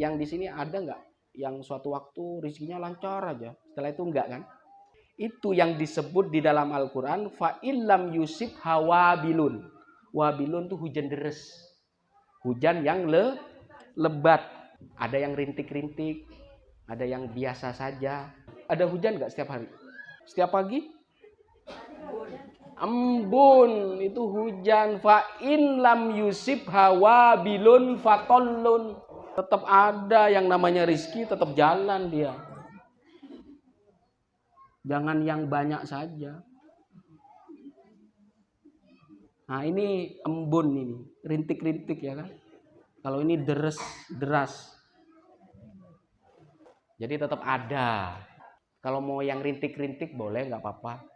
Yang di sini ada nggak yang suatu waktu rezekinya lancar aja, setelah itu enggak kan? Itu yang disebut di dalam Al-Quran fa illam yusib hawabilun. Wabilun tuh hujan deres, hujan yang lebat. Ada yang rintik-rintik, ada yang biasa saja. Ada hujan nggak setiap hari? Setiap pagi? Embun, itu hujan. Fa in lam yusib hawabilun fatollun. Tetap ada yang namanya rizki, tetap jalan dia. Jangan yang banyak saja. Nah ini embun ini, rintik-rintik ya kan. Kalau ini deras. Jadi tetap ada. Kalau mau yang rintik-rintik boleh, nggak apa-apa.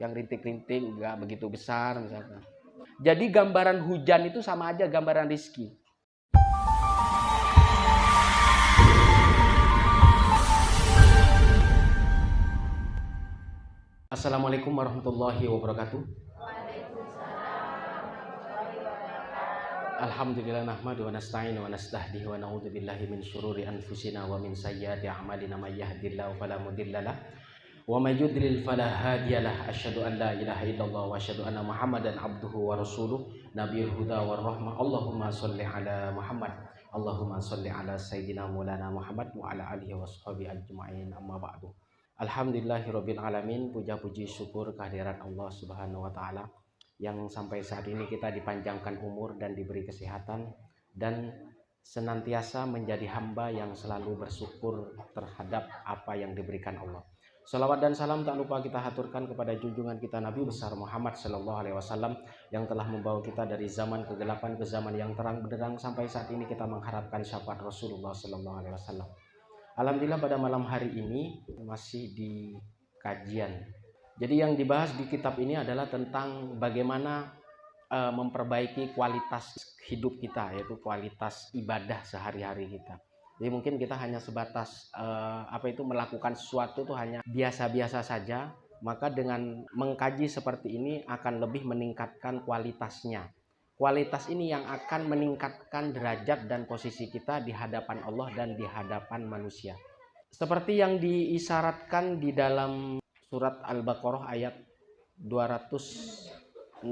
Yang rintik-rintik nggak begitu besar misalkan. Jadi gambaran hujan itu sama aja gambaran rizki. Assalamualaikum warahmatullahi wabarakatuh. Alhamdulillah nahmadu wa nasta'inu wa nastahdihi wa na'udzu billahi min syururi anfusina wa min sayyiati a'malina may yahdihillahu fala mudhillalah wa may yudlil fala hadiyalah. Asyhadu an la ilaha illallah wa asyhadu anna Muhammadan abduhu wa rasuluh nabiyul huda war rahmah. Allahumma shalli ala Muhammad. Allahumma shalli ala sayyidina Maulana Muhammad wa ala alihi washabihi ajmain. Amma ba'du. Alhamdulillahirabbil alamin. Puja-puji syukur kehadirat Allah Subhanahu wa taala yang sampai saat ini kita dipanjangkan umur dan diberi kesehatan dan senantiasa menjadi hamba yang selalu bersyukur terhadap apa yang diberikan Allah. Salawat dan salam tak lupa kita haturkan kepada junjungan kita Nabi besar Muhammad sallallahu alaihi wasallam yang telah membawa kita dari zaman kegelapan ke zaman yang terang benderang sampai saat ini kita mengharapkan syafaat Rasulullah sallallahu alaihi wasallam. Alhamdulillah pada malam hari ini masih di kajian. Jadi yang dibahas di kitab ini adalah tentang bagaimana memperbaiki kualitas hidup kita, yaitu kualitas ibadah sehari-hari kita. Jadi mungkin kita hanya sebatas melakukan sesuatu itu hanya biasa-biasa saja, maka dengan mengkaji seperti ini akan lebih meningkatkan kualitasnya. Kualitas ini yang akan meningkatkan derajat dan posisi kita di hadapan Allah dan di hadapan manusia. Seperti yang diisyaratkan di dalam Surat Al-Baqarah ayat 264.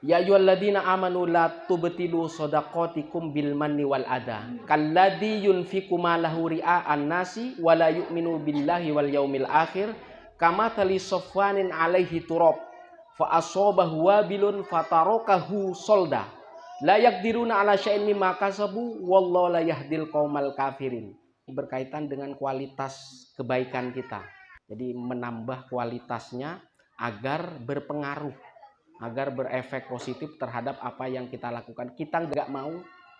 Ya ayyuhalladzina amanu la tubtilu shadaqatikum bil manni wal adha kalladzi yunfiqu malahu ria'an nasi wa la yu'minu billahi wal yaumil akhir kamathali safwanin 'alaihi turab fa asabahu wabilun fatarakahu solda la yaqdiruna 'ala syai'in mimma kasabu wallahu la yahdil qaumal kafirin. Berkaitan dengan kualitas kebaikan kita. Jadi menambah kualitasnya agar berpengaruh, agar berefek positif terhadap apa yang kita lakukan. Kita nggak mau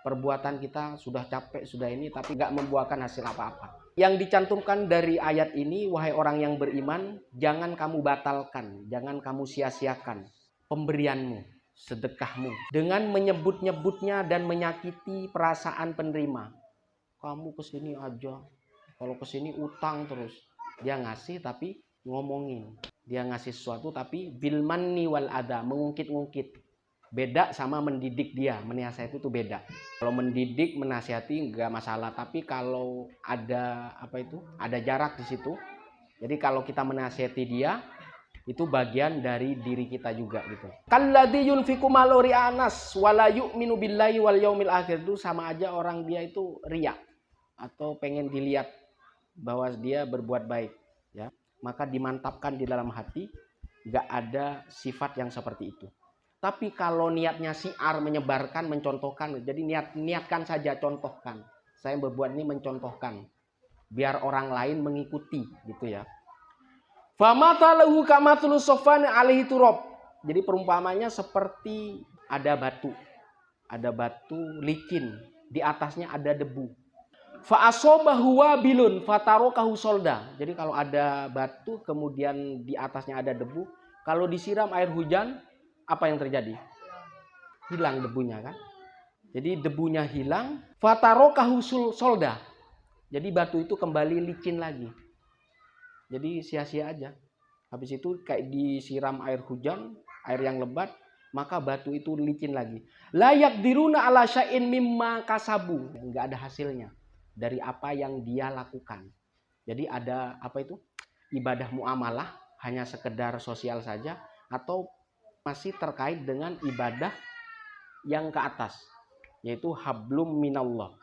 perbuatan kita sudah capek, sudah ini, tapi nggak membuahkan hasil apa-apa. Yang dicantumkan dari ayat ini, wahai orang yang beriman, jangan kamu batalkan, jangan kamu sia-siakan pemberianmu, sedekahmu, dengan menyebut-nyebutnya dan menyakiti perasaan penerima. Kamu kesini aja, kalau kesini utang terus. Dia ngasih tapi ngomongin. Dia ngasih sesuatu tapi bil manni wal adha, mengungkit-ungkit. Beda sama mendidik dia, menasihati itu beda. Kalau mendidik, menasihati enggak masalah, tapi kalau ada ada jarak di situ. Jadi kalau kita menasihati dia, itu bagian dari diri kita juga gitu. Kalladzi yunfiqu malahu ria'an nas wa la yu'minu billahi wal yaumil akhir, itu sama aja orang dia itu riya atau pengen dilihat bahwa dia berbuat baik, ya, maka dimantapkan di dalam hati, nggak ada sifat yang seperti itu. Tapi kalau niatnya syiar, menyebarkan, mencontohkan, jadi niatkan saja, contohkan. Saya berbuat ini mencontohkan, biar orang lain mengikuti, gitu ya. Famathalahu kamathlu safwan alaihi turab. Jadi perumpamannya seperti ada batu licin, di atasnya ada debu. Fa asabahu wabilun fatarakahu solda. Jadi kalau ada batu kemudian di atasnya ada debu, kalau disiram air hujan, apa yang terjadi? Hilang debunya kan? Jadi debunya hilang, fatarakahu solda. Jadi batu itu kembali licin lagi. Jadi sia-sia aja. Habis itu kayak disiram air hujan, air yang lebat, maka batu itu licin lagi. Layak diruna ala syai'in mimma kasabu. Enggak ada hasilnya dari apa yang dia lakukan. Jadi ada apa itu? Ibadah muamalah hanya sekedar sosial saja atau masih terkait dengan ibadah yang ke atas, yaitu hablum minallah.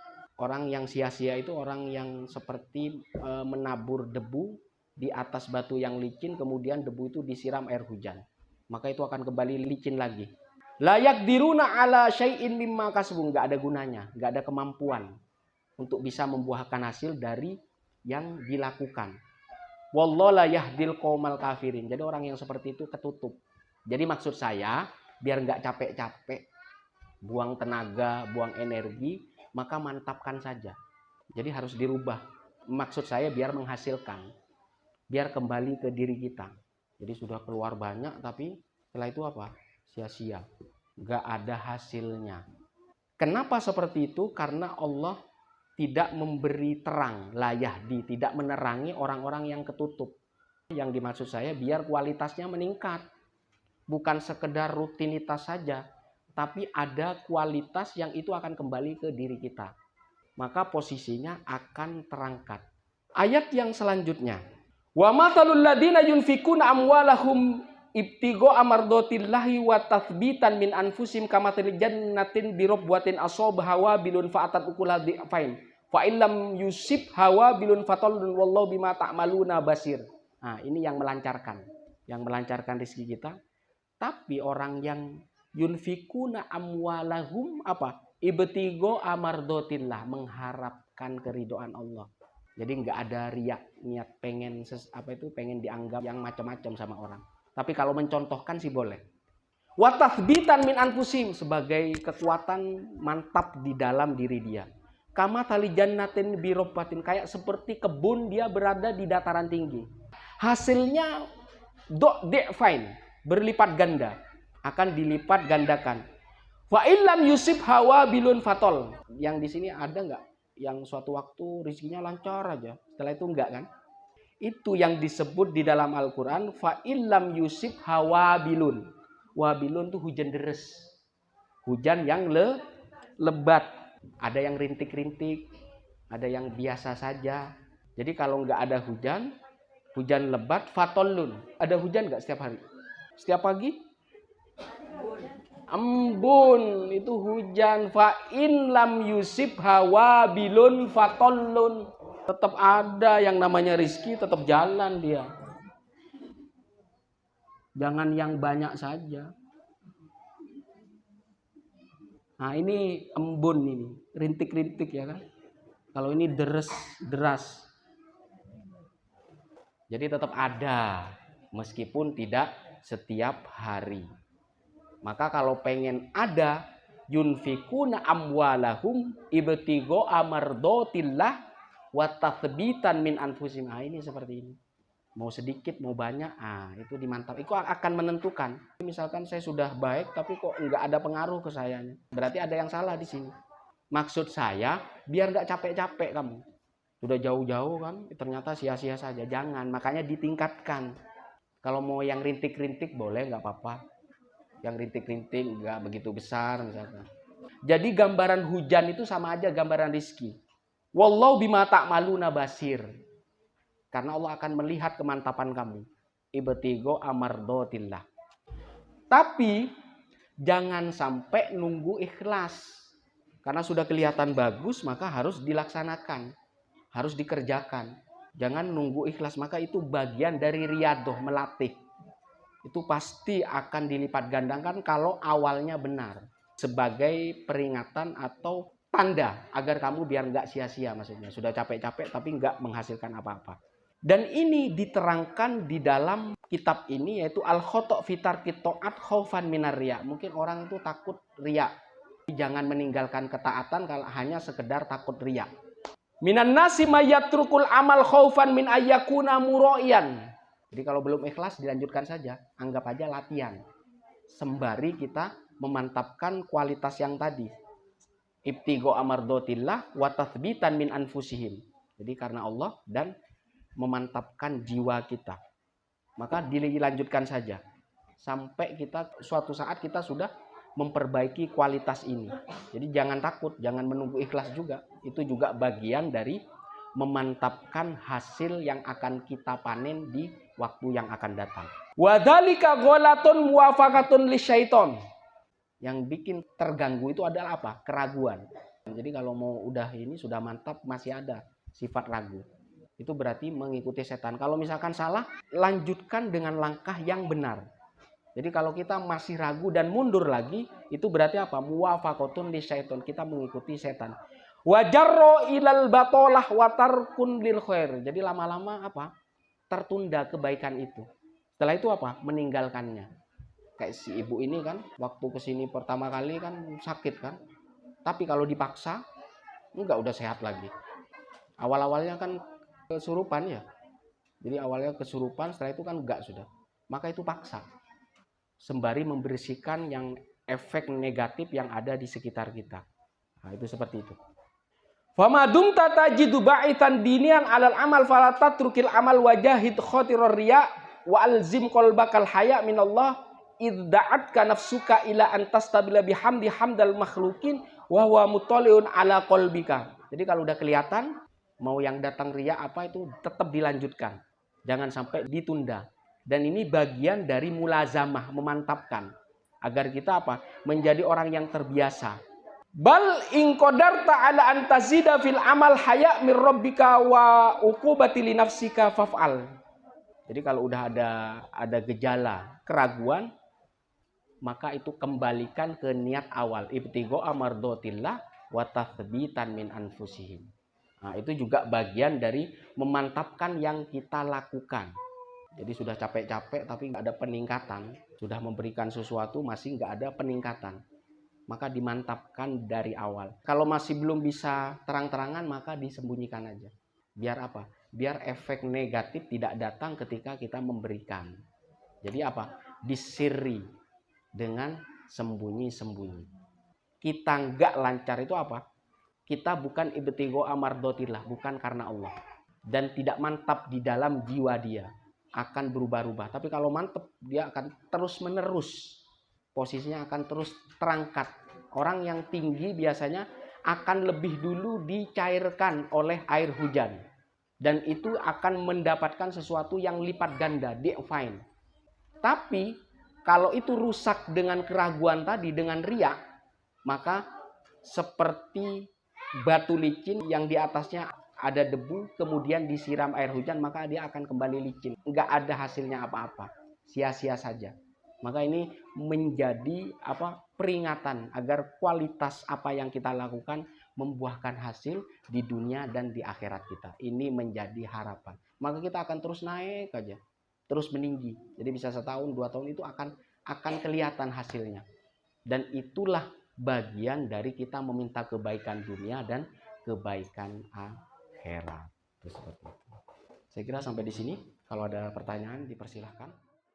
Orang yang sia-sia itu orang yang seperti menabur debu di atas batu yang licin, kemudian debu itu disiram air hujan. Maka itu akan kembali licin lagi. Layak diruna ala syai'in mimma kasbu. Nggak ada gunanya, nggak ada kemampuan untuk bisa membuahkan hasil dari yang dilakukan. Wallahu la yahdil qaumal kafirin. Jadi orang yang seperti itu ketutup. Jadi maksud saya, biar nggak capek-capek, buang tenaga, buang energi, maka mantapkan saja. Jadi harus dirubah. Maksud saya biar menghasilkan, biar kembali ke diri kita. Jadi sudah keluar banyak, tapi setelah itu apa? Sia-sia. Nggak ada hasilnya. Kenapa seperti itu? Karena Allah tidak memberi terang, la yahdi, tidak menerangi orang-orang yang ketutup. Yang dimaksud saya biar kualitasnya meningkat. Bukan sekedar rutinitas saja, tapi ada kualitas yang itu akan kembali ke diri kita. Maka posisinya akan terangkat. Ayat yang selanjutnya. Wa matalul ladina yunfikuna amwalahum ibtigo amardatillahi wa tathbitan min anfusim kamathil jannatin birabwatin asabaha bilun fa'atat ukula di'fain fa illam yusib hawa bilun fatallun wallahu bima ta'maluna basir. Nah, ini yang melancarkan rezeki kita. Tapi orang yang yunfikuna amwalahum apa? Ibtigo amardotillah, mengharapkan keridhaan Allah. Jadi nggak ada riak, niat pengen pengen dianggap yang macam-macam sama orang. Tapi kalau mencontohkan sih boleh. Wa tathbitan min anfusim, sebagai kekuatan mantap di dalam diri dia. Kama tali jannatin birabbatin, kayak seperti kebun dia berada di dataran tinggi. Hasilnya di'fain, berlipat ganda, akan dilipat gandakan. Wa illam yusib hawa bilun fatol. Yang di sini ada nggak yang suatu waktu rezekinya lancar aja, setelah itu enggak kan? Itu yang disebut di dalam Al-Quran fa illam yusib hawabilun. Wabilun itu hujan deres, hujan yang lebat. Ada yang rintik-rintik, ada yang biasa saja. Jadi kalau nggak ada hujan, hujan lebat, fatolun. Ada hujan nggak setiap hari? Setiap pagi? Embun, itu hujan. Fa in lam yusib hawa bilun fatolun. Tetap ada yang namanya rizki, tetap jalan dia. Jangan yang banyak saja. Nah ini embun ini, rintik-rintik ya kan. Kalau ini deras. Jadi tetap ada, meskipun tidak setiap hari. Maka kalau pengen ada, yunfikuna amwalahum ibtigo amardotillah wa tathbitan min anfusim. Ini seperti ini. Mau sedikit, mau banyak, itu dimantap. Itu akan menentukan. Misalkan saya sudah baik, tapi kok nggak ada pengaruh ke saya. Berarti ada yang salah di sini. Maksud saya, biar nggak capek-capek kamu. Sudah jauh-jauh kan, ternyata sia-sia saja. Jangan, makanya ditingkatkan. Kalau mau yang rintik-rintik boleh, nggak apa-apa. Yang rintik-rintik nggak begitu besar misalkan. Jadi gambaran hujan itu sama aja gambaran rizki. Wallahu bima ta'maluna basir. Karena Allah akan melihat kemantapan kamu. Ibtigo amardotillah. Tapi jangan sampai nunggu ikhlas. Karena sudah kelihatan bagus, maka harus dilaksanakan. Harus dikerjakan. Jangan nunggu ikhlas, maka itu bagian dari riyadoh, melatih. Itu pasti akan dilipat gandakan kalau awalnya benar. Sebagai peringatan atau tanda agar kamu biar nggak sia-sia maksudnya. Sudah capek-capek tapi nggak menghasilkan apa-apa. Dan ini diterangkan di dalam kitab ini yaitu Al-Khotok Fitar Kitoat Khaufan Minar Riya. Mungkin orang itu takut riya. Jangan meninggalkan ketaatan kalau hanya sekedar takut riya. Minan nasi mayatrukul amal khaufan min ayyakuna muraiyan. Jadi kalau belum ikhlas dilanjutkan saja, anggap aja latihan. Sembari kita memantapkan kualitas yang tadi. Ibtigo amardotillah wa tathbitan min anfusihim. Jadi karena Allah dan memantapkan jiwa kita. Maka dilanjutkan saja. sampai kita suatu saat kita sudah memperbaiki kualitas ini. Jadi jangan takut, jangan menunggu ikhlas juga. Itu juga bagian dari memantapkan hasil yang akan kita panen di waktu yang akan datang. Wadzalika ghalatun muwafaqatun lisyaiton. Yang bikin terganggu itu adalah apa? Keraguan. Jadi kalau mau udah ini sudah mantap masih ada sifat ragu. Itu berarti mengikuti setan. Kalau misalkan salah, lanjutkan dengan langkah yang benar. Jadi kalau kita masih ragu dan mundur lagi, itu berarti apa? Muwafaqatun lisyaiton. Kita mengikuti setan. Wajarro ilal batolah watarkun lil khair. Jadi lama-lama apa? Tertunda kebaikan itu. Setelah itu apa? Meninggalkannya. Kayak si ibu ini kan, waktu kesini pertama kali kan sakit kan. Tapi kalau dipaksa, enggak, udah sehat lagi. Awal-awalnya kan kesurupan ya. Jadi awalnya kesurupan, setelah itu kan enggak sudah. Maka itu paksa. Sembari membersihkan yang efek negatif yang ada di sekitar kita. Nah, itu seperti itu. Famadum tatajidu ba'itan dinian alal amal falatatrukil amal wajahid khotiror riya wa alzim qalbakal haya minallah idda'atka nafsuka ila antastabila bihamdi hamdal makhlukin wa huwa mutaliun ala qalbika. Jadi kalau udah kelihatan mau yang datang riya apa itu tetap dilanjutkan. Jangan sampai ditunda. Dan ini bagian dari mulazamah, memantapkan agar kita apa? Menjadi orang yang terbiasa. Bal in qadarta ala antazida fil amal haya mir rabbika wa uqubati li nafsika faf'al. Jadi kalau udah ada gejala keraguan, maka itu kembalikan ke niat awal, ibtigha mardotillah wa tathbitan min anfusihim. Nah, itu juga bagian dari memantapkan yang kita lakukan. Jadi sudah capek-capek tapi nggak ada peningkatan, sudah memberikan sesuatu masih nggak ada peningkatan, maka dimantapkan dari awal. Kalau masih belum bisa terang-terangan maka disembunyikan aja. Biar apa? Biar efek negatif tidak datang ketika kita memberikan. Jadi apa? Disiri dengan sembunyi-sembunyi. Kita nggak lancar itu apa? Kita bukan ibtigha mardotillah, bukan karena Allah. Dan tidak mantap di dalam jiwa dia. Akan berubah-ubah. Tapi kalau mantap, dia akan terus-menerus. Posisinya akan terus terangkat. Orang yang tinggi biasanya akan lebih dulu dicairkan oleh air hujan. Dan itu akan mendapatkan sesuatu yang lipat ganda, divine. Tapi kalau itu rusak dengan keraguan tadi, dengan riya, maka seperti batu licin yang di atasnya ada debu, kemudian disiram air hujan, maka dia akan kembali licin. Nggak ada hasilnya apa-apa, sia-sia saja. Maka ini menjadi peringatan agar kualitas apa yang kita lakukan membuahkan hasil di dunia dan di akhirat kita. Ini menjadi harapan. Maka kita akan terus naik aja, terus meninggi. Jadi bisa 1 tahun, 2 tahun itu akan kelihatan hasilnya. Dan itulah bagian dari kita meminta kebaikan dunia dan kebaikan akhirat. Seperti itu. Saya kira sampai di sini. Kalau ada pertanyaan dipersilahkan.